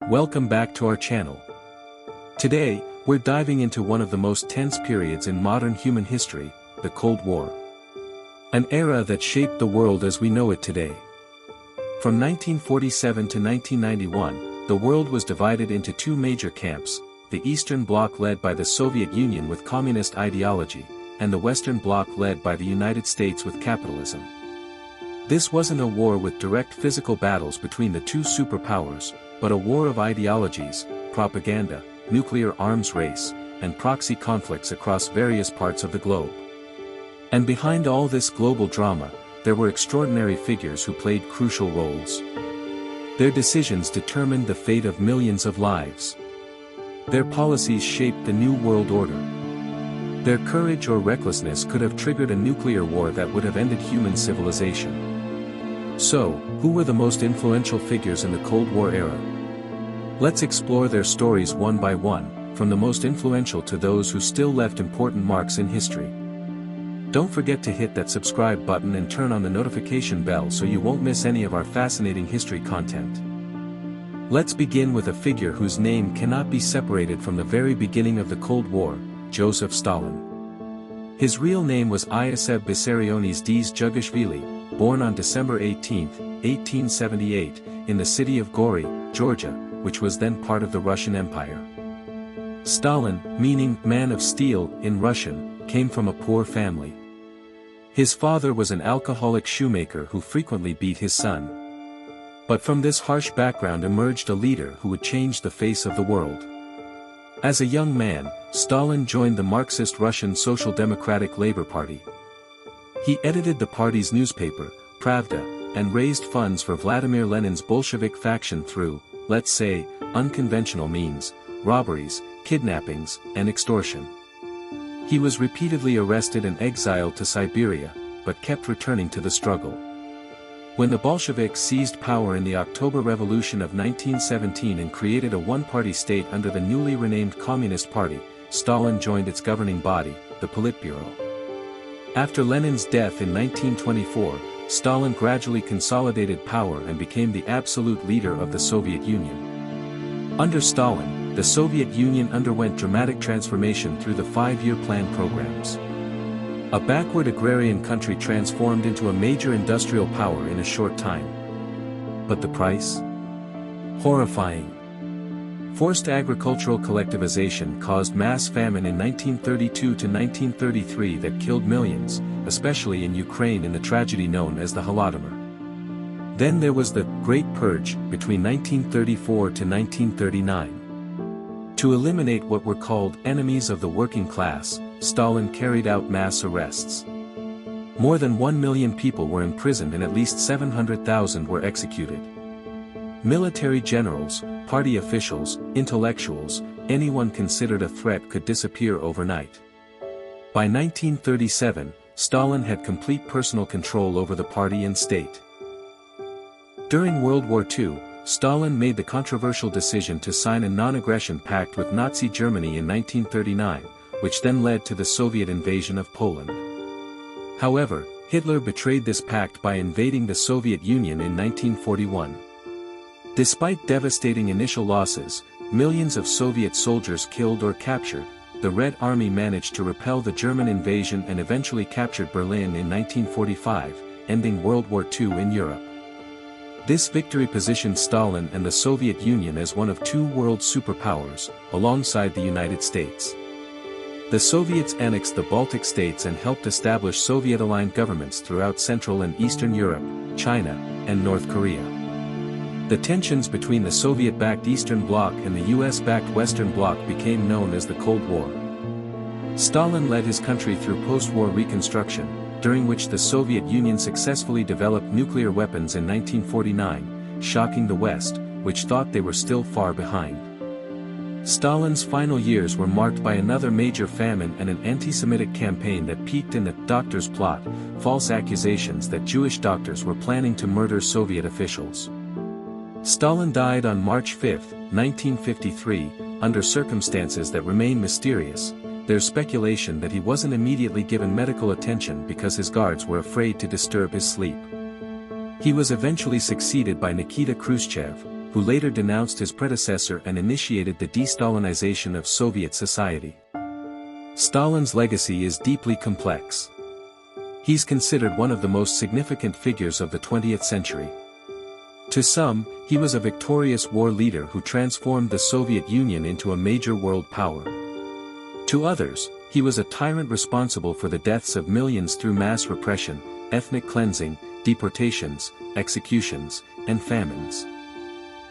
Welcome back to our channel. Today, we're diving into one of the most tense periods in modern human history, the Cold War. An era that shaped the world as we know it today. From 1947 to 1991, the world was divided into two major camps, the Eastern Bloc led by the Soviet Union with communist ideology, and the Western Bloc led by the United States with capitalism. This wasn't a war with direct physical battles between the two superpowers, but a war of ideologies, propaganda, nuclear arms race, and proxy conflicts across various parts of the globe. And behind all this global drama, there were extraordinary figures who played crucial roles. Their decisions determined the fate of millions of lives. Their policies shaped the new world order. Their courage or recklessness could have triggered a nuclear war that would have ended human civilization. So, who were the most influential figures in the Cold War era? Let's explore their stories one by one, from the most influential to those who still left important marks in history. Don't forget to hit that subscribe button and turn on the notification bell so you won't miss any of our fascinating history content. Let's begin with a figure whose name cannot be separated from the very beginning of the Cold War, Joseph Stalin. His real name was Iosif Vissarionis Dzhugashvili, born on December 18, 1878, in the city of Gori, Georgia, which was then part of the Russian Empire. Stalin, meaning man of steel in Russian, came from a poor family. His father was an alcoholic shoemaker who frequently beat his son. But from this harsh background emerged a leader who would change the face of the world. As a young man, Stalin joined the Marxist Russian Social Democratic Labor Party. He edited the party's newspaper, Pravda, and raised funds for Vladimir Lenin's Bolshevik faction through, let's say, unconventional means, robberies, kidnappings, and extortion. He was repeatedly arrested and exiled to Siberia, but kept returning to the struggle. When the Bolsheviks seized power in the October Revolution of 1917 and created a one-party state under the newly renamed Communist Party, Stalin joined its governing body, the Politburo. After Lenin's death in 1924, Stalin gradually consolidated power and became the absolute leader of the Soviet Union. Under Stalin, the Soviet Union underwent dramatic transformation through the five-year plan programs. A backward agrarian country transformed into a major industrial power in a short time. But the price? Horrifying. Forced agricultural collectivization caused mass famine in 1932 to 1933 that killed millions, especially in Ukraine in the tragedy known as the Holodomor. Then there was the Great Purge between 1934 to 1939. To eliminate what were called enemies of the working class, Stalin carried out mass arrests. More than 1 million people were imprisoned and at least 700,000 were executed. Military generals, party officials, intellectuals, anyone considered a threat could disappear overnight. By 1937, Stalin had complete personal control over the party and state. During World War II, Stalin made the controversial decision to sign a non-aggression pact with Nazi Germany in 1939, which then led to the Soviet invasion of Poland. However, Hitler betrayed this pact by invading the Soviet Union in 1941. Despite devastating initial losses, millions of Soviet soldiers killed or captured, the Red Army managed to repel the German invasion and eventually captured Berlin in 1945, ending World War II in Europe. This victory positioned Stalin and the Soviet Union as one of two world superpowers, alongside the United States. The Soviets annexed the Baltic states and helped establish Soviet-aligned governments throughout Central and Eastern Europe, China, and North Korea. The tensions between the Soviet-backed Eastern Bloc and the US-backed Western Bloc became known as the Cold War. Stalin led his country through post-war reconstruction, during which the Soviet Union successfully developed nuclear weapons in 1949, shocking the West, which thought they were still far behind. Stalin's final years were marked by another major famine and an anti-Semitic campaign that peaked in the Doctor's Plot, false accusations that Jewish doctors were planning to murder Soviet officials. Stalin died on March 5, 1953, under circumstances that remain mysterious. There's speculation that he wasn't immediately given medical attention because his guards were afraid to disturb his sleep. He was eventually succeeded by Nikita Khrushchev, who later denounced his predecessor and initiated the de-Stalinization of Soviet society. Stalin's legacy is deeply complex. He's considered one of the most significant figures of the 20th century. To some, he was a victorious war leader who transformed the Soviet Union into a major world power. To others, he was a tyrant responsible for the deaths of millions through mass repression, ethnic cleansing, deportations, executions, and famines.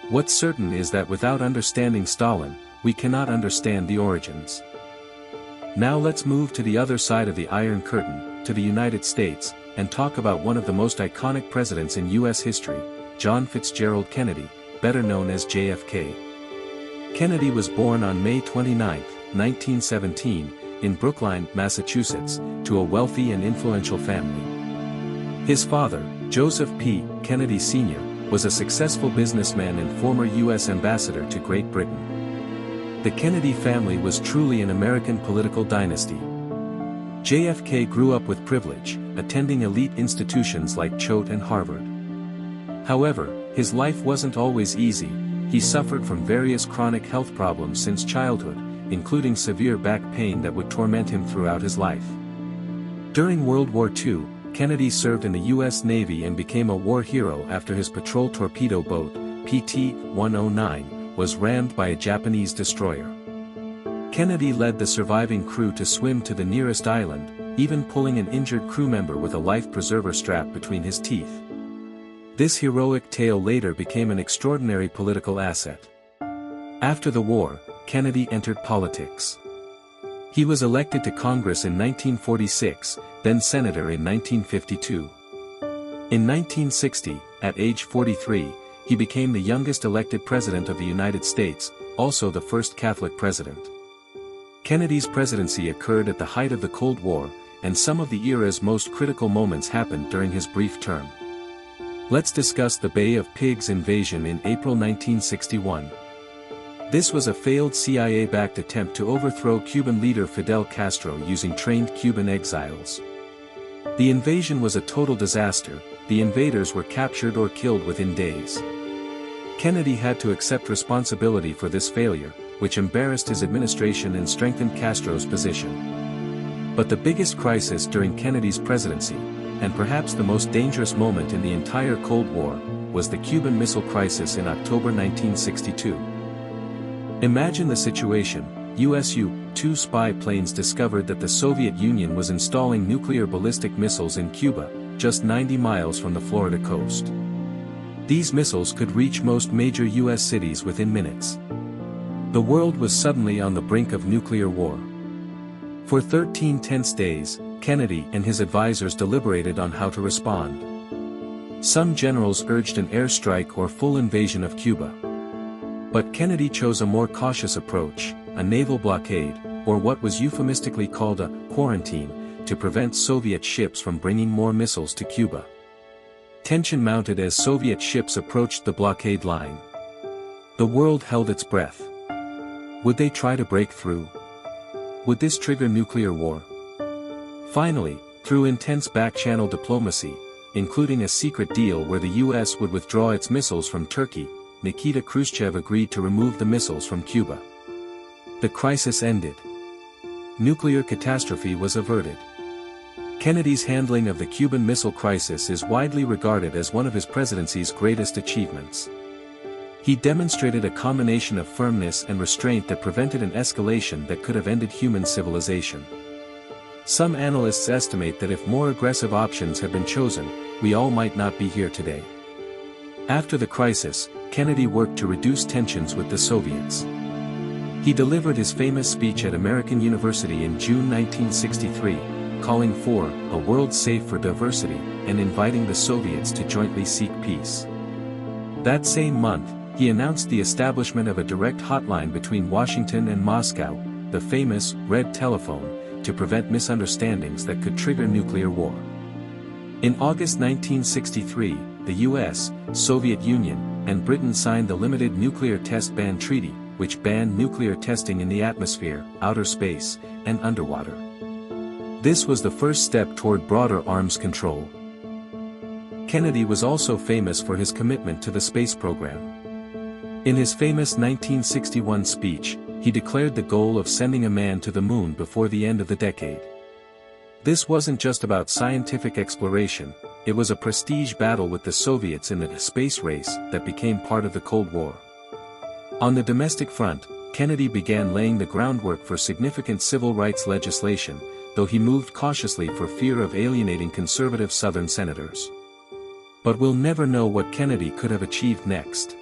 What's certain is that without understanding Stalin, we cannot understand the origins. Now let's move to the other side of the Iron Curtain, to the United States, and talk about one of the most iconic presidents in U.S. history, John Fitzgerald Kennedy, better known as JFK. Kennedy was born on May 29, 1917, in Brookline, Massachusetts, to a wealthy and influential family. His father, Joseph P. Kennedy Sr., was a successful businessman and former U.S. ambassador to Great Britain. The Kennedy family was truly an American political dynasty. JFK grew up with privilege, attending elite institutions like Choate and Harvard. However, his life wasn't always easy. He suffered from various chronic health problems since childhood, including severe back pain that would torment him throughout his life. During World War II, Kennedy served in the U.S. Navy and became a war hero after his patrol torpedo boat, PT-109, was rammed by a Japanese destroyer. Kennedy led the surviving crew to swim to the nearest island, even pulling an injured crew member with a life preserver strap between his teeth. This heroic tale later became an extraordinary political asset. After the war, Kennedy entered politics. He was elected to Congress in 1946, then senator in 1952. In 1960, at age 43, he became the youngest elected president of the United States, also the first Catholic president. Kennedy's presidency occurred at the height of the Cold War, and some of the era's most critical moments happened during his brief term. Let's discuss the Bay of Pigs invasion in April 1961. This was a failed CIA-backed attempt to overthrow Cuban leader Fidel Castro using trained Cuban exiles. The invasion was a total disaster. The invaders were captured or killed within days. Kennedy had to accept responsibility for this failure, which embarrassed his administration and strengthened Castro's position. But the biggest crisis during Kennedy's presidency, and perhaps the most dangerous moment in the entire Cold War, was the Cuban Missile Crisis in October 1962. Imagine the situation. US U-2 spy planes discovered that the Soviet Union was installing nuclear ballistic missiles in Cuba, just 90 miles from the Florida coast. These missiles could reach most major US cities within minutes. The world was suddenly on the brink of nuclear war. For 13 tense days, Kennedy and his advisors deliberated on how to respond. Some generals urged an airstrike or full invasion of Cuba. But Kennedy chose a more cautious approach, a naval blockade, or what was euphemistically called a quarantine, to prevent Soviet ships from bringing more missiles to Cuba. Tension mounted as Soviet ships approached the blockade line. The world held its breath. Would they try to break through? Would this trigger nuclear war? Finally, through intense back-channel diplomacy, including a secret deal where the US would withdraw its missiles from Turkey, Nikita Khrushchev agreed to remove the missiles from Cuba. The crisis ended. Nuclear catastrophe was averted. Kennedy's handling of the Cuban Missile Crisis is widely regarded as one of his presidency's greatest achievements. He demonstrated a combination of firmness and restraint that prevented an escalation that could have ended human civilization. Some analysts estimate that if more aggressive options had been chosen, we all might not be here today. After the crisis, Kennedy worked to reduce tensions with the Soviets. He delivered his famous speech at American University in June 1963, calling for a world safe for diversity, and inviting the Soviets to jointly seek peace. That same month, he announced the establishment of a direct hotline between Washington and Moscow, the famous Red Telephone, to prevent misunderstandings that could trigger nuclear war. In August 1963, the US, Soviet Union, and Britain signed the Limited Nuclear Test Ban Treaty, which banned nuclear testing in the atmosphere, outer space, and underwater. This was the first step toward broader arms control. Kennedy was also famous for his commitment to the space program. In his famous 1961 speech, he declared the goal of sending a man to the moon before the end of the decade. This wasn't just about scientific exploration, it was a prestige battle with the Soviets in the space race that became part of the Cold War. On the domestic front, Kennedy began laying the groundwork for significant civil rights legislation, though he moved cautiously for fear of alienating conservative Southern senators. But we'll never know what Kennedy could have achieved next.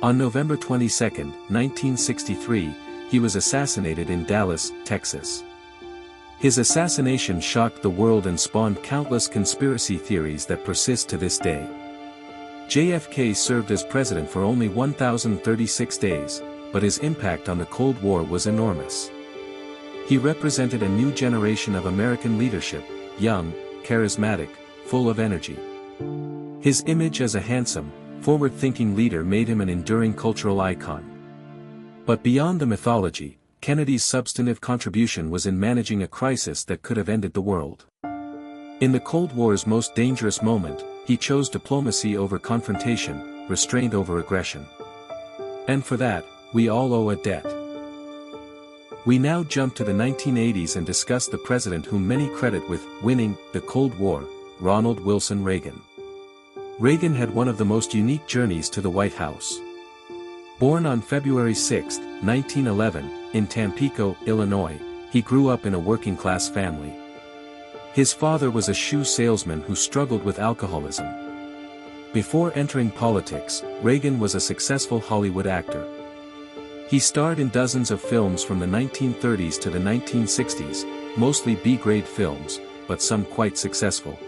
On November 22, 1963, he was assassinated in Dallas, Texas. His assassination shocked the world and spawned countless conspiracy theories that persist to this day. JFK served as president for only 1,036 days, but his impact on the Cold War was enormous. He represented a new generation of American leadership, young, charismatic, full of energy. His image as a handsome, forward-thinking leader made him an enduring cultural icon. But beyond the mythology, Kennedy's substantive contribution was in managing a crisis that could have ended the world. In the Cold War's most dangerous moment, he chose diplomacy over confrontation, restraint over aggression. And for that, we all owe a debt. We now jump to the 1980s and discuss the president whom many credit with winning the Cold War, Ronald Wilson Reagan. Reagan had one of the most unique journeys to the White House. Born on February 6, 1911, in Tampico, Illinois, he grew up in a working-class family. His father was a shoe salesman who struggled with alcoholism. Before entering politics, Reagan was a successful Hollywood actor. He starred in dozens of films from the 1930s to the 1960s, mostly B-grade films, but some quite successful.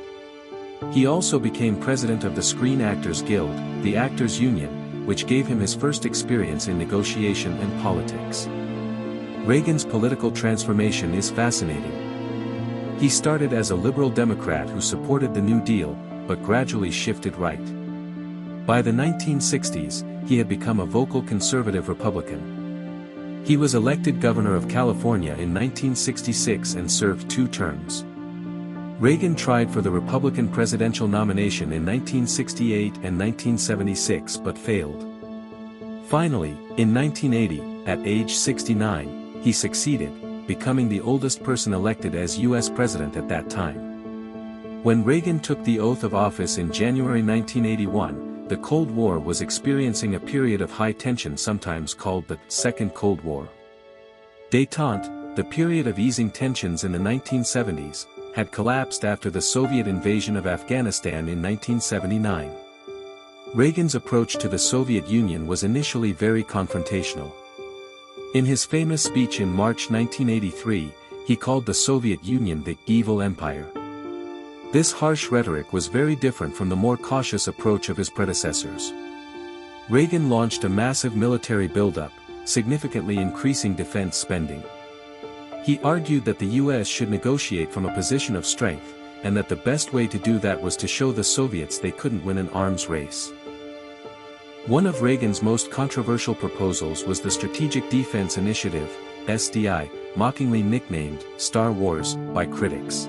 He also became president of the Screen Actors Guild, the Actors Union, which gave him his first experience in negotiation and politics. Reagan's political transformation is fascinating. He started as a liberal Democrat who supported the New Deal, but gradually shifted right. By the 1960s, he had become a vocal conservative Republican. He was elected governor of California in 1966 and served 2 terms. Reagan tried for the Republican presidential nomination in 1968 and 1976 but failed. Finally, in 1980, at age 69, he succeeded, becoming the oldest person elected as U.S. president at that time. When Reagan took the oath of office in January 1981, the Cold War was experiencing a period of high tension sometimes called the Second Cold War. Détente, the period of easing tensions in the 1970s, had collapsed after the Soviet invasion of Afghanistan in 1979. Reagan's approach to the Soviet Union was initially very confrontational. In his famous speech in March 1983, he called the Soviet Union the evil empire. This harsh rhetoric was very different from the more cautious approach of his predecessors. Reagan launched a massive military buildup, significantly increasing defense spending. He argued that the U.S. should negotiate from a position of strength, and that the best way to do that was to show the Soviets they couldn't win an arms race. One of Reagan's most controversial proposals was the Strategic Defense Initiative, SDI, mockingly nicknamed Star Wars by critics.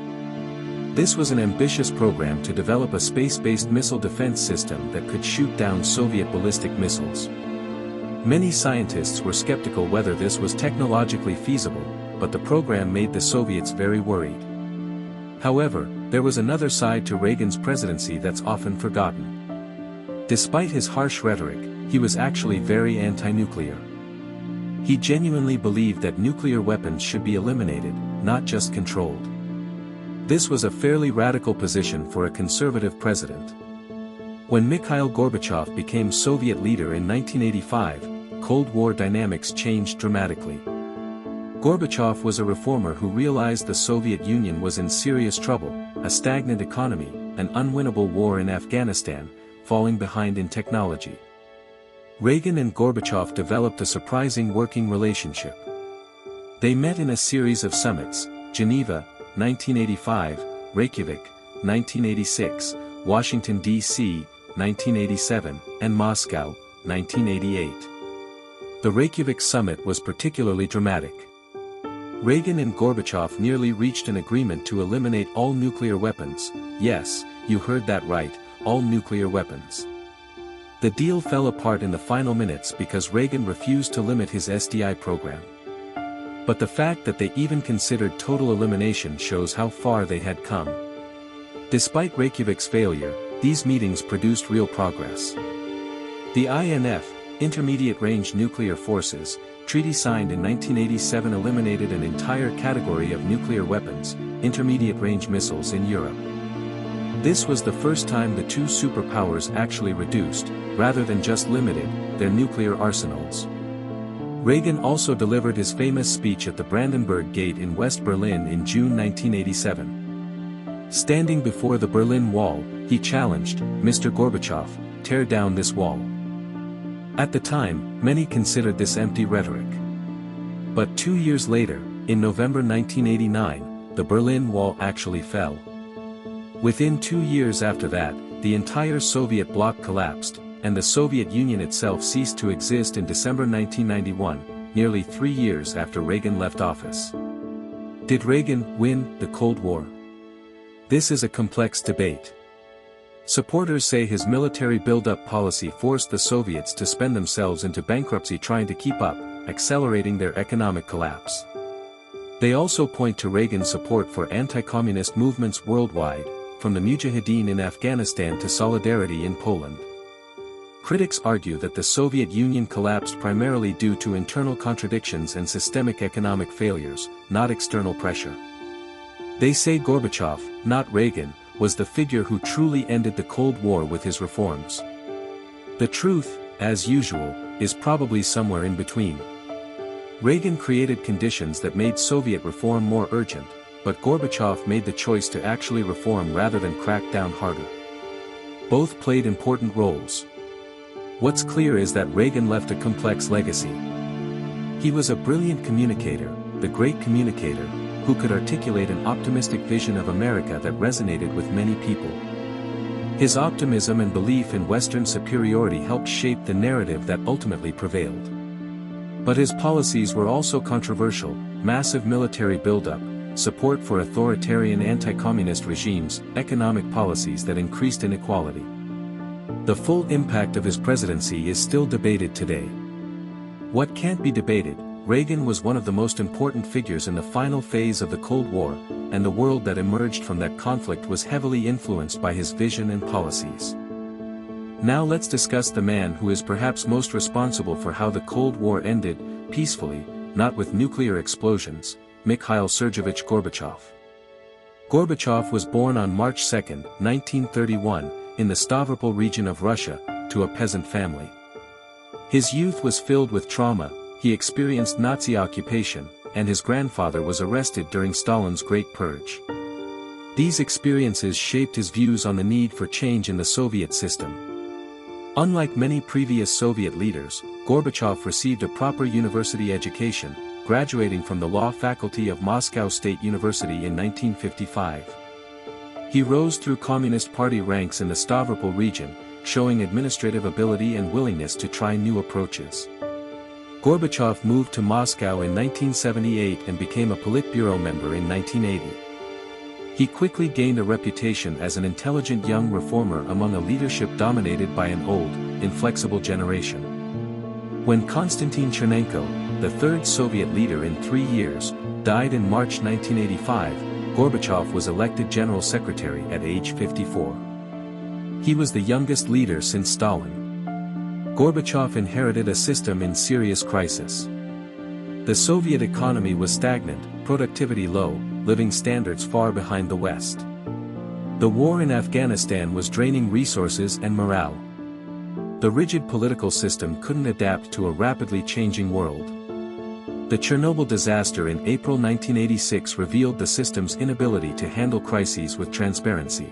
This was an ambitious program to develop a space-based missile defense system that could shoot down Soviet ballistic missiles. Many scientists were skeptical whether this was technologically feasible, but the program made the Soviets very worried. However, there was another side to Reagan's presidency that's often forgotten. Despite his harsh rhetoric, he was actually very anti-nuclear. He genuinely believed that nuclear weapons should be eliminated, not just controlled. This was a fairly radical position for a conservative president. When Mikhail Gorbachev became Soviet leader in 1985, Cold War dynamics changed dramatically. Gorbachev was a reformer who realized the Soviet Union was in serious trouble, a stagnant economy, an unwinnable war in Afghanistan, falling behind in technology. Reagan and Gorbachev developed a surprising working relationship. They met in a series of summits: Geneva, 1985, Reykjavik, 1986, Washington, D.C., 1987, and Moscow, 1988. The Reykjavik summit was particularly dramatic. Reagan and Gorbachev nearly reached an agreement to eliminate all nuclear weapons. Yes, you heard that right, all nuclear weapons. The deal fell apart in the final minutes because Reagan refused to limit his SDI program. But the fact that they even considered total elimination shows how far they had come. Despite Reykjavik's failure, these meetings produced real progress. The INF, Intermediate Range Nuclear Forces, treaty signed in 1987 eliminated an entire category of nuclear weapons, intermediate-range missiles in Europe. This was the first time the two superpowers actually reduced, rather than just limited, their nuclear arsenals. Reagan also delivered his famous speech at the Brandenburg Gate in West Berlin in June 1987. Standing before the Berlin Wall, he challenged, "Mr. Gorbachev, tear down this wall." At the time, many considered this empty rhetoric. But 2 years later, in November 1989, the Berlin Wall actually fell. Within 2 years after that, the entire Soviet bloc collapsed, and the Soviet Union itself ceased to exist in December 1991, nearly 3 years after Reagan left office. Did Reagan win the Cold War? This is a complex debate. Supporters say his military buildup policy forced the Soviets to spend themselves into bankruptcy trying to keep up, accelerating their economic collapse. They also point to Reagan's support for anti-communist movements worldwide, from the Mujahideen in Afghanistan to Solidarity in Poland. Critics argue that the Soviet Union collapsed primarily due to internal contradictions and systemic economic failures, not external pressure. They say Gorbachev, not Reagan, was the figure who truly ended the Cold War with his reforms. The truth, as usual, is probably somewhere in between. Reagan created conditions that made Soviet reform more urgent, but Gorbachev made the choice to actually reform rather than crack down harder. Both played important roles. What's clear is that Reagan left a complex legacy. He was a brilliant communicator, the great communicator, who could articulate an optimistic vision of America that resonated with many people. His optimism and belief in Western superiority helped shape the narrative that ultimately prevailed. But his policies were also controversial: massive military buildup, support for authoritarian anti-communist regimes, economic policies that increased inequality. The full impact of his presidency is still debated today. What can't be debated: Reagan was one of the most important figures in the final phase of the Cold War, and the world that emerged from that conflict was heavily influenced by his vision and policies. Now let's discuss the man who is perhaps most responsible for how the Cold War ended, peacefully, not with nuclear explosions, Mikhail Sergeyevich Gorbachev. Gorbachev was born on March 2, 1931, in the Stavropol region of Russia, to a peasant family. His youth was filled with trauma. He experienced Nazi occupation, and his grandfather was arrested during Stalin's Great Purge. These experiences shaped his views on the need for change in the Soviet system. Unlike many previous Soviet leaders, Gorbachev received a proper university education, graduating from the law faculty of Moscow State University in 1955. He rose through Communist Party ranks in the Stavropol region, showing administrative ability and willingness to try new approaches. Gorbachev moved to Moscow in 1978 and became a Politburo member in 1980. He quickly gained a reputation as an intelligent young reformer among a leadership dominated by an old, inflexible generation. When Konstantin Chernenko, the third Soviet leader in 3 years, died in March 1985, Gorbachev was elected General Secretary at age 54. He was the youngest leader since Stalin. Gorbachev inherited a system in serious crisis. The Soviet economy was stagnant, productivity low, living standards far behind the West. The war in Afghanistan was draining resources and morale. The rigid political system couldn't adapt to a rapidly changing world. The Chernobyl disaster in April 1986 revealed the system's inability to handle crises with transparency.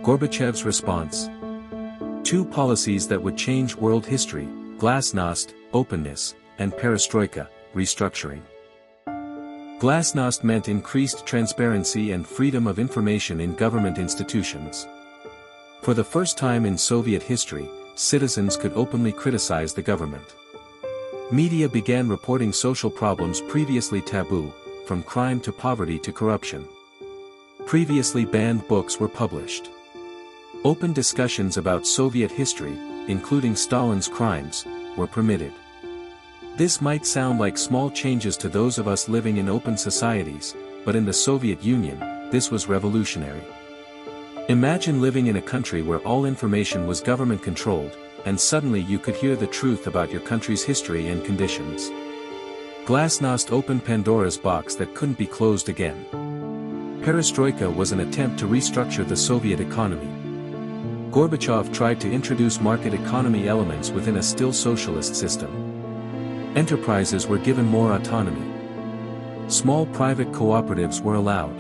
Gorbachev's response: 2 policies that would change world history: glasnost, openness, and perestroika, restructuring. Glasnost meant increased transparency and freedom of information in government institutions. For the first time in Soviet history, citizens could openly criticize the government. Media began reporting social problems previously taboo, from crime to poverty to corruption. Previously banned books were published. Open discussions about Soviet history, including Stalin's crimes, were permitted. This might sound like small changes to those of us living in open societies, but in the Soviet Union, this was revolutionary. Imagine living in a country where all information was government-controlled, and suddenly you could hear the truth about your country's history and conditions. Glasnost opened Pandora's box that couldn't be closed again. Perestroika was an attempt to restructure the Soviet economy. Gorbachev tried to introduce market economy elements within a still socialist system. Enterprises were given more autonomy. Small private cooperatives were allowed.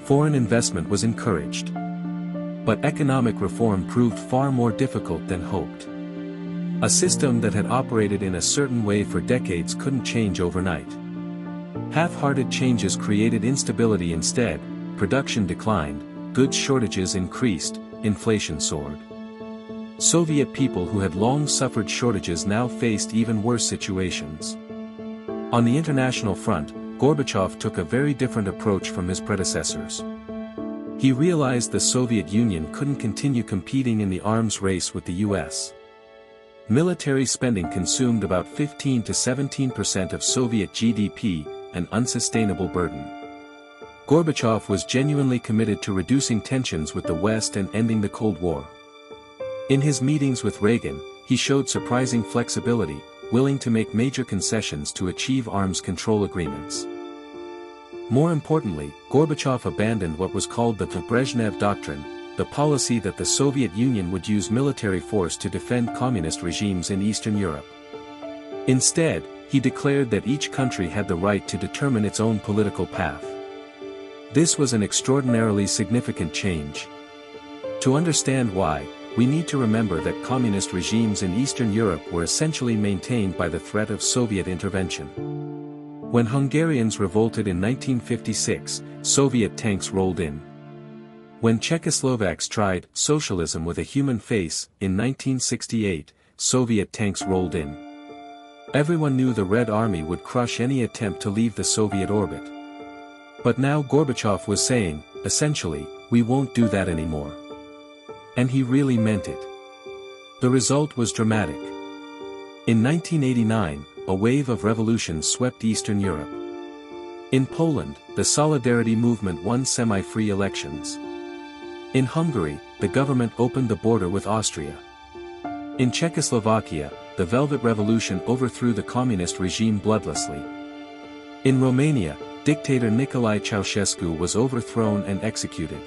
Foreign investment was encouraged. But economic reform proved far more difficult than hoped. A system that had operated in a certain way for decades couldn't change overnight. Half-hearted changes created instability instead, production declined, goods shortages increased, inflation soared. Soviet people who had long suffered shortages now faced even worse situations. On the international front, Gorbachev took a very different approach from his predecessors. He realized the Soviet Union couldn't continue competing in the arms race with the US. Military spending consumed about 15 to 17% of Soviet GDP, an unsustainable burden. Gorbachev was genuinely committed to reducing tensions with the West and ending the Cold War. In his meetings with Reagan, he showed surprising flexibility, willing to make major concessions to achieve arms control agreements. More importantly, Gorbachev abandoned what was called the Brezhnev Doctrine, the policy that the Soviet Union would use military force to defend communist regimes in Eastern Europe. Instead, he declared that each country had the right to determine its own political path. This was an extraordinarily significant change. To understand why, we need to remember that communist regimes in Eastern Europe were essentially maintained by the threat of Soviet intervention. When Hungarians revolted in 1956, Soviet tanks rolled in. When Czechoslovaks tried socialism with a human face in 1968, Soviet tanks rolled in. Everyone knew the Red Army would crush any attempt to leave the Soviet orbit. But now Gorbachev was saying, essentially, we won't do that anymore. And he really meant it. The result was dramatic. In 1989, a wave of revolution swept Eastern Europe. In Poland, the Solidarity movement won semi-free elections. In Hungary, the government opened the border with Austria. In Czechoslovakia, the Velvet Revolution overthrew the communist regime bloodlessly. In Romania, dictator Nicolae Ceausescu was overthrown and executed.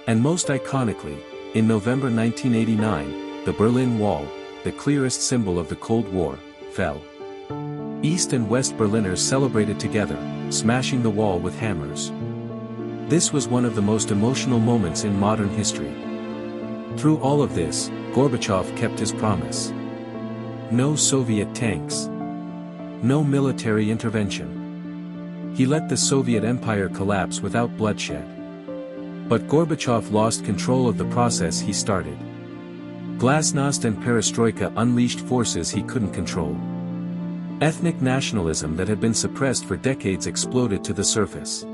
And most iconically, in November 1989, the Berlin Wall, the clearest symbol of the Cold War, fell. East and West Berliners celebrated together, smashing the wall with hammers. This was one of the most emotional moments in modern history. Through all of this, Gorbachev kept his promise. No Soviet tanks. No military intervention. He let the Soviet Empire collapse without bloodshed. But Gorbachev lost control of the process he started. Glasnost and Perestroika unleashed forces he couldn't control. Ethnic nationalism that had been suppressed for decades exploded to the surface.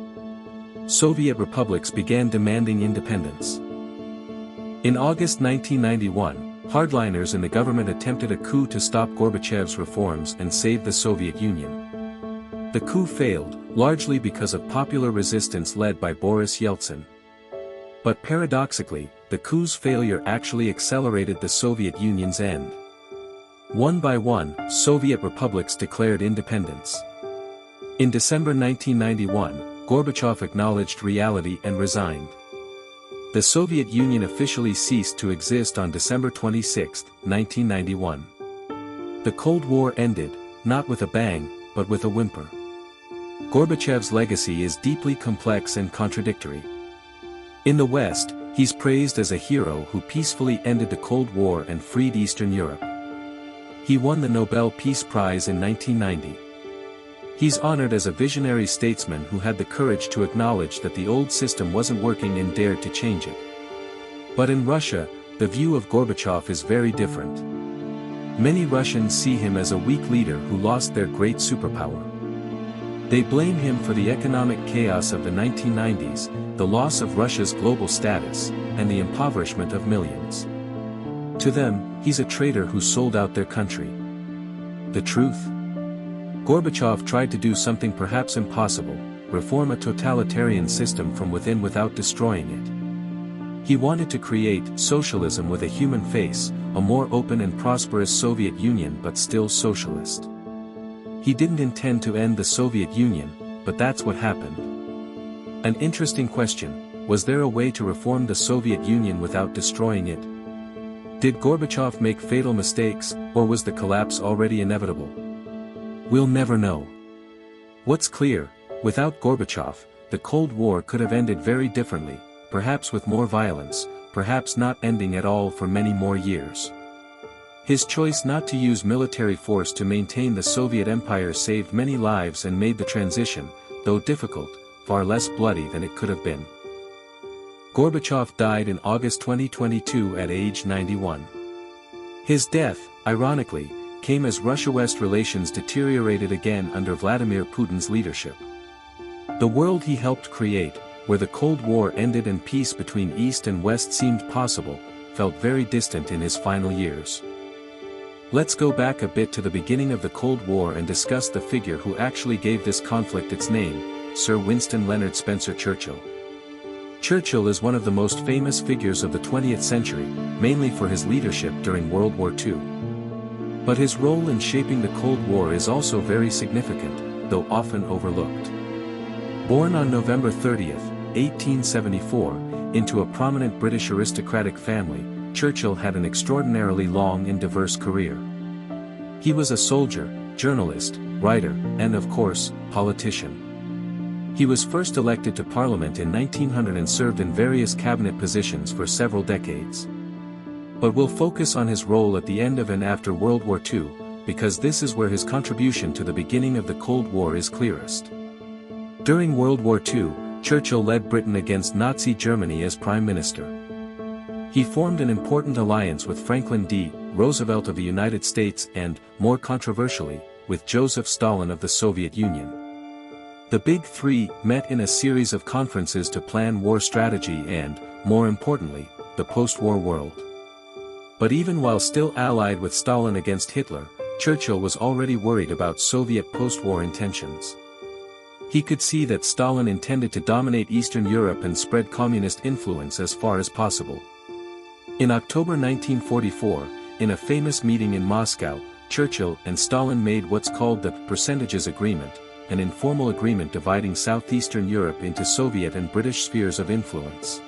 Soviet republics began demanding independence. In August 1991, hardliners in the government attempted a coup to stop Gorbachev's reforms and save the Soviet Union. The coup failed, largely because of popular resistance led by Boris Yeltsin. But paradoxically, the coup's failure actually accelerated the Soviet Union's end. One by one, Soviet republics declared independence. In December 1991, Gorbachev acknowledged reality and resigned. The Soviet Union officially ceased to exist on December 26, 1991. The Cold War ended, not with a bang, but with a whimper. Gorbachev's legacy is deeply complex and contradictory. In the West, he's praised as a hero who peacefully ended the Cold War and freed Eastern Europe. He won the Nobel Peace Prize in 1990. He's honored as a visionary statesman who had the courage to acknowledge that the old system wasn't working and dared to change it. But in Russia, the view of Gorbachev is very different. Many Russians see him as a weak leader who lost their great superpower. They blame him for the economic chaos of the 1990s, the loss of Russia's global status, and the impoverishment of millions. To them, he's a traitor who sold out their country. The truth? Gorbachev tried to do something perhaps impossible, reform a totalitarian system from within without destroying it. He wanted to create socialism with a human face, a more open and prosperous Soviet Union but still socialist. He didn't intend to end the Soviet Union, but that's what happened. An interesting question: was there a way to reform the Soviet Union without destroying it? Did Gorbachev make fatal mistakes, or was the collapse already inevitable? We'll never know. What's clear, without Gorbachev, the Cold War could have ended very differently, perhaps with more violence, perhaps not ending at all for many more years. His choice not to use military force to maintain the Soviet Empire saved many lives and made the transition, though difficult, far less bloody than it could have been. Gorbachev died in August 2022 at age 91. His death, ironically, came as Russia-West relations deteriorated again under Vladimir Putin's leadership. The world he helped create, where the Cold War ended and peace between East and West seemed possible, felt very distant in his final years. Let's go back a bit to the beginning of the Cold War and discuss the figure who actually gave this conflict its name, Sir Winston Leonard Spencer Churchill. Churchill is one of the most famous figures of the 20th century, mainly for his leadership during World War II. But his role in shaping the Cold War is also very significant, though often overlooked. Born on November 30, 1874, into a prominent British aristocratic family, Churchill had an extraordinarily long and diverse career. He was a soldier, journalist, writer, and of course, politician. He was first elected to Parliament in 1900 and served in various cabinet positions for several decades. But we'll focus on his role at the end of and after World War II, because this is where his contribution to the beginning of the Cold War is clearest. During World War II, Churchill led Britain against Nazi Germany as Prime Minister. He formed an important alliance with Franklin D. Roosevelt of the United States and, more controversially, with Joseph Stalin of the Soviet Union. The Big Three met in a series of conferences to plan war strategy and, more importantly, the post-war world. But even while still allied with Stalin against Hitler, Churchill was already worried about Soviet post-war intentions. He could see that Stalin intended to dominate Eastern Europe and spread communist influence as far as possible. In October 1944, in a famous meeting in Moscow, Churchill and Stalin made what's called the Percentages Agreement, an informal agreement dividing southeastern Europe into Soviet and British spheres of influence.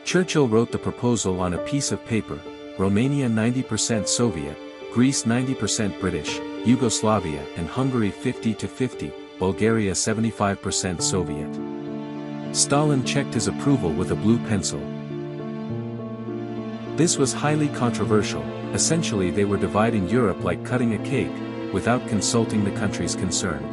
Churchill wrote the proposal on a piece of paper: Romania 90% Soviet, Greece 90% British, Yugoslavia and Hungary 50-50, Bulgaria 75% Soviet. Stalin checked his approval with a blue pencil. This was highly controversial. Essentially they were dividing Europe like cutting a cake, without consulting the countries concerned.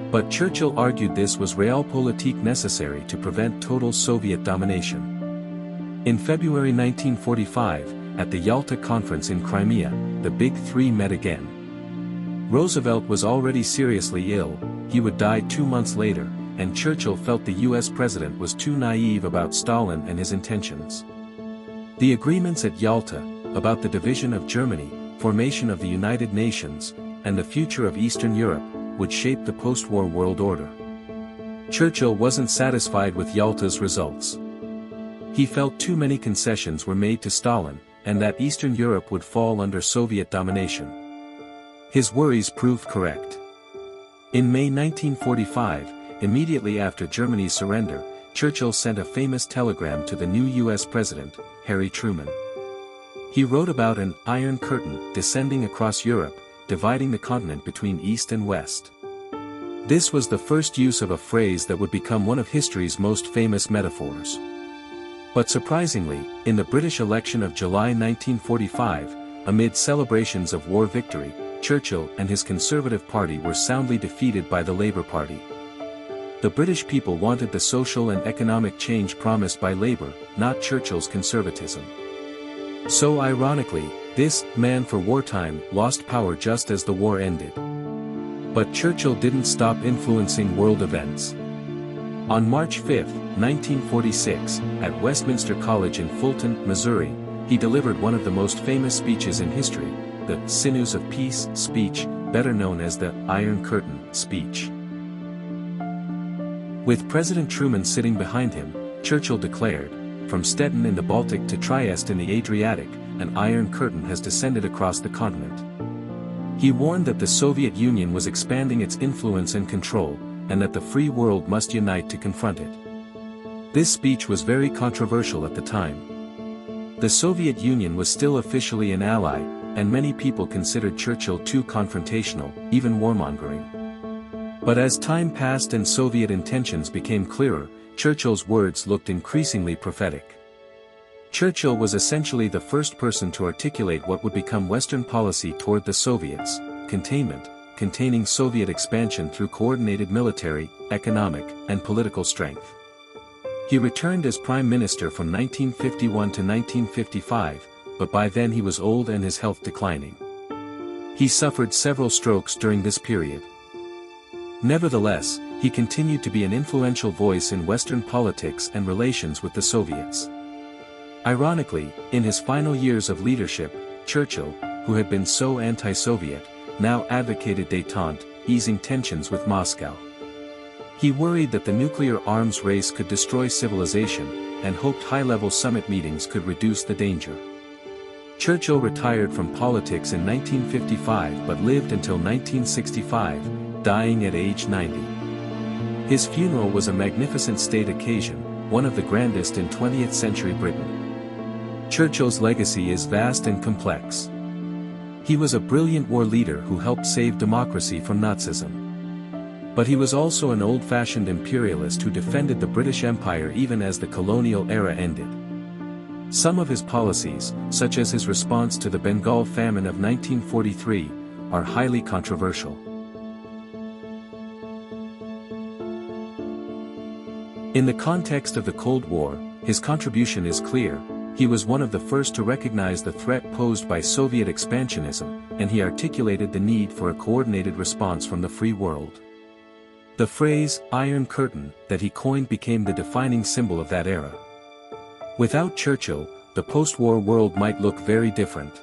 But Churchill argued this was realpolitik necessary to prevent total Soviet domination. In February 1945, at the Yalta Conference in Crimea, the Big Three met again. Roosevelt was already seriously ill, he would die 2 months later, and Churchill felt the US president was too naive about Stalin and his intentions. The agreements at Yalta, about the division of Germany, formation of the United Nations, and the future of Eastern Europe, would shape the post-war world order. Churchill wasn't satisfied with Yalta's results. He felt too many concessions were made to Stalin, and that Eastern Europe would fall under Soviet domination. His worries proved correct. In May 1945, immediately after Germany's surrender, Churchill sent a famous telegram to the new US President, Harry Truman. He wrote about an Iron Curtain descending across Europe, dividing the continent between East and West. This was the first use of a phrase that would become one of history's most famous metaphors. But surprisingly, in the British election of July 1945, amid celebrations of war victory, Churchill and his Conservative Party were soundly defeated by the Labour Party. The British people wanted the social and economic change promised by Labour, not Churchill's conservatism. So ironically, this man for wartime lost power just as the war ended. But Churchill didn't stop influencing world events. On March 5, 1946, at Westminster College in Fulton, Missouri, he delivered one of the most famous speeches in history, the Sinews of Peace speech, better known as the Iron Curtain speech. With President Truman sitting behind him, Churchill declared, "From Stettin in the Baltic to Trieste in the Adriatic, an iron curtain has descended across the continent." He warned that the Soviet Union was expanding its influence and control, and that the free world must unite to confront it. This speech was very controversial at the time. The Soviet Union was still officially an ally, and many people considered Churchill too confrontational, even warmongering. But as time passed and Soviet intentions became clearer, Churchill's words looked increasingly prophetic. Churchill was essentially the first person to articulate what would become Western policy toward the Soviets: containment, containing Soviet expansion through coordinated military, economic, and political strength. He returned as Prime Minister from 1951 to 1955, but by then he was old and his health declining. He suffered several strokes during this period. Nevertheless, he continued to be an influential voice in Western politics and relations with the Soviets. Ironically, in his final years of leadership, Churchill, who had been so anti-Soviet, now advocated détente, easing tensions with Moscow. He worried that the nuclear arms race could destroy civilization, and hoped high-level summit meetings could reduce the danger. Churchill retired from politics in 1955 but lived until 1965, dying at age 90. His funeral was a magnificent state occasion, one of the grandest in 20th century Britain. Churchill's legacy is vast and complex. He was a brilliant war leader who helped save democracy from Nazism. But he was also an old-fashioned imperialist who defended the British Empire even as the colonial era ended. Some of his policies, such as his response to the Bengal famine of 1943, are highly controversial. In the context of the Cold War, his contribution is clear. He was one of the first to recognize the threat posed by Soviet expansionism, and he articulated the need for a coordinated response from the free world. The phrase, Iron Curtain, that he coined became the defining symbol of that era. Without Churchill, the post-war world might look very different.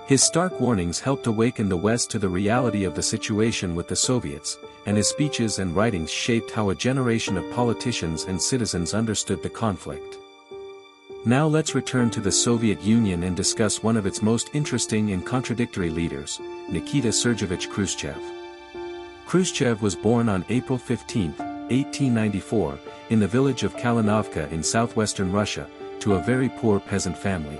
His stark warnings helped awaken the West to the reality of the situation with the Soviets, and his speeches and writings shaped how a generation of politicians and citizens understood the conflict. Now let's return to the Soviet Union and discuss one of its most interesting and contradictory leaders, Nikita Sergeyevich Khrushchev. Khrushchev was born on April 15, 1894, in the village of Kalinovka in southwestern Russia, to a very poor peasant family.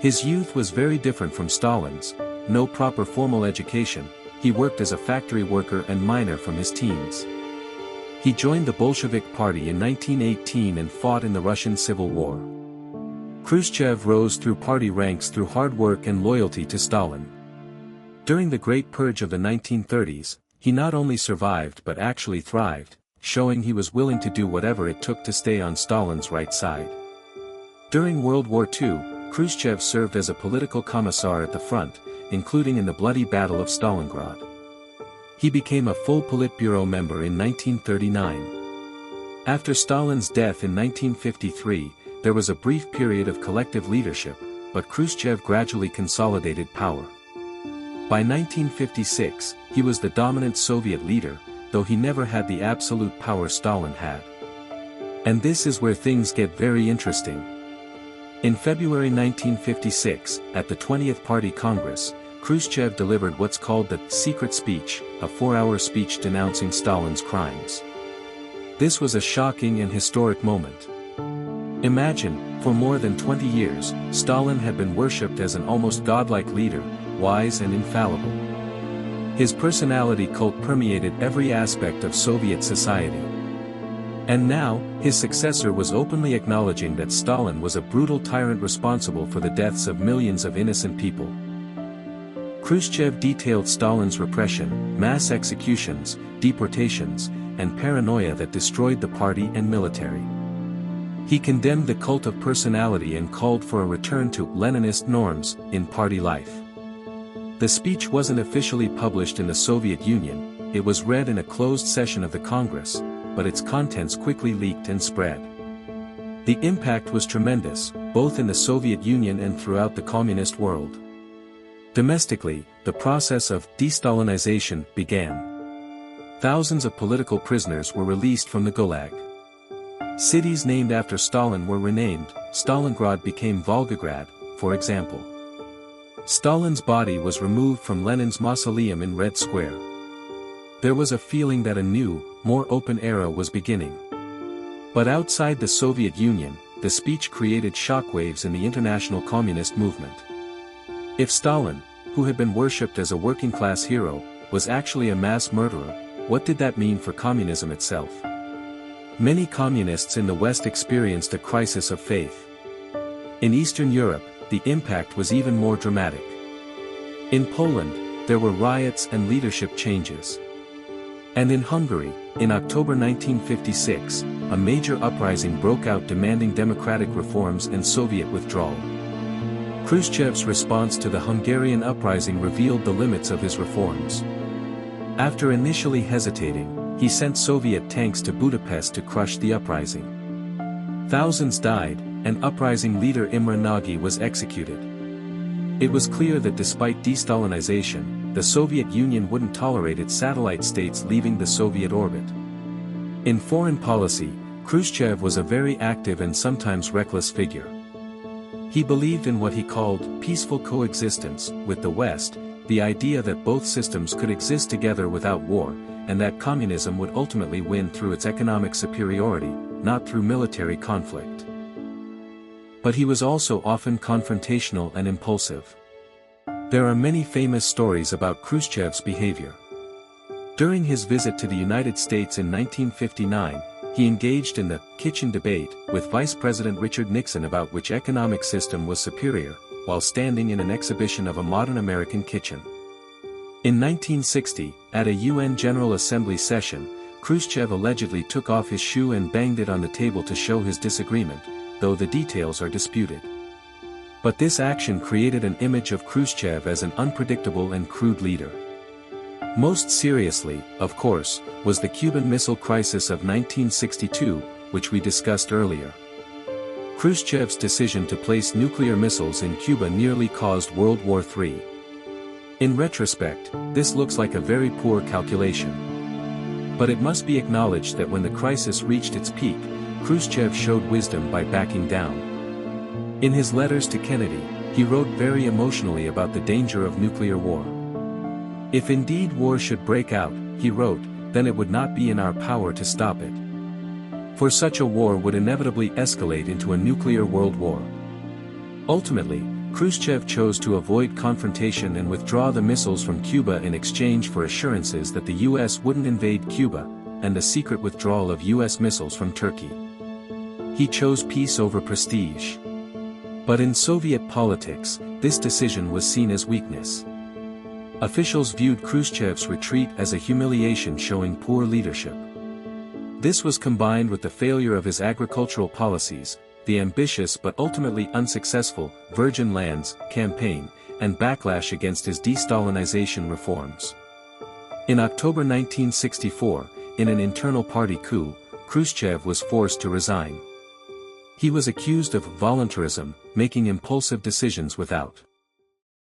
His youth was very different from Stalin's. No proper formal education, he worked as a factory worker and miner from his teens. He joined the Bolshevik Party in 1918 and fought in the Russian Civil War. Khrushchev rose through party ranks through hard work and loyalty to Stalin. During the Great Purge of the 1930s, he not only survived but actually thrived, showing he was willing to do whatever it took to stay on Stalin's right side. During World War II, Khrushchev served as a political commissar at the front, including in the bloody Battle of Stalingrad. He became a full Politburo member in 1939. After Stalin's death in 1953, there was a brief period of collective leadership, but Khrushchev gradually consolidated power. By 1956, he was the dominant Soviet leader, though he never had the absolute power Stalin had. And this is where things get very interesting. In February 1956, at the 20th Party Congress, Khrushchev delivered what's called the secret speech, a 4-hour speech denouncing Stalin's crimes. This was a shocking and historic moment. Imagine, for more than 20 years, Stalin had been worshipped as an almost godlike leader, wise and infallible. His personality cult permeated every aspect of Soviet society. And now, his successor was openly acknowledging that Stalin was a brutal tyrant responsible for the deaths of millions of innocent people. Khrushchev detailed Stalin's repression, mass executions, deportations, and paranoia that destroyed the party and military. He condemned the cult of personality and called for a return to Leninist norms in party life. The speech wasn't officially published in the Soviet Union, it was read in a closed session of the Congress, but its contents quickly leaked and spread. The impact was tremendous, both in the Soviet Union and throughout the communist world. Domestically, the process of de-Stalinization began. Thousands of political prisoners were released from the Gulag. Cities named after Stalin were renamed. Stalingrad became Volgograd, for example. Stalin's body was removed from Lenin's mausoleum in Red Square. There was a feeling that a new, more open era was beginning. But outside the Soviet Union, the speech created shockwaves in the international communist movement. If Stalin, who had been worshipped as a working-class hero, was actually a mass murderer, what did that mean for communism itself? Many communists in the West experienced a crisis of faith. In Eastern Europe, the impact was even more dramatic. In Poland, there were riots and leadership changes. And in Hungary, in October 1956, a major uprising broke out demanding democratic reforms and Soviet withdrawal. Khrushchev's response to the Hungarian uprising revealed the limits of his reforms. After initially hesitating, he sent Soviet tanks to Budapest to crush the uprising. Thousands died, and uprising leader Imre Nagy was executed. It was clear that despite de-Stalinization, the Soviet Union wouldn't tolerate its satellite states leaving the Soviet orbit. In foreign policy, Khrushchev was a very active and sometimes reckless figure. He believed in what he called peaceful coexistence with the West, the idea that both systems could exist together without war, and that communism would ultimately win through its economic superiority, not through military conflict. But he was also often confrontational and impulsive. There are many famous stories about Khrushchev's behavior. During his visit to the United States in 1959, he engaged in the kitchen debate with Vice President Richard Nixon about which economic system was superior, while standing in an exhibition of a modern American kitchen. In 1960, at a UN General Assembly session, Khrushchev allegedly took off his shoe and banged it on the table to show his disagreement, though the details are disputed. But this action created an image of Khrushchev as an unpredictable and crude leader. Most seriously, of course, was the Cuban Missile Crisis of 1962, which we discussed earlier. Khrushchev's decision to place nuclear missiles in Cuba nearly caused World War III. In retrospect, this looks like a very poor calculation. But it must be acknowledged that when the crisis reached its peak, Khrushchev showed wisdom by backing down. In his letters to Kennedy, he wrote very emotionally about the danger of nuclear war. If indeed war should break out, he wrote, then it would not be in our power to stop it. For such a war would inevitably escalate into a nuclear world war. Ultimately, Khrushchev chose to avoid confrontation and withdraw the missiles from Cuba in exchange for assurances that the US wouldn't invade Cuba, and the secret withdrawal of US missiles from Turkey. He chose peace over prestige. But in Soviet politics, this decision was seen as weakness. Officials viewed Khrushchev's retreat as a humiliation showing poor leadership. This was combined with the failure of his agricultural policies, the ambitious but ultimately unsuccessful Virgin Lands campaign, and backlash against his de-Stalinization reforms. In October 1964, in an internal party coup, Khrushchev was forced to resign. He was accused of voluntarism, making impulsive decisions without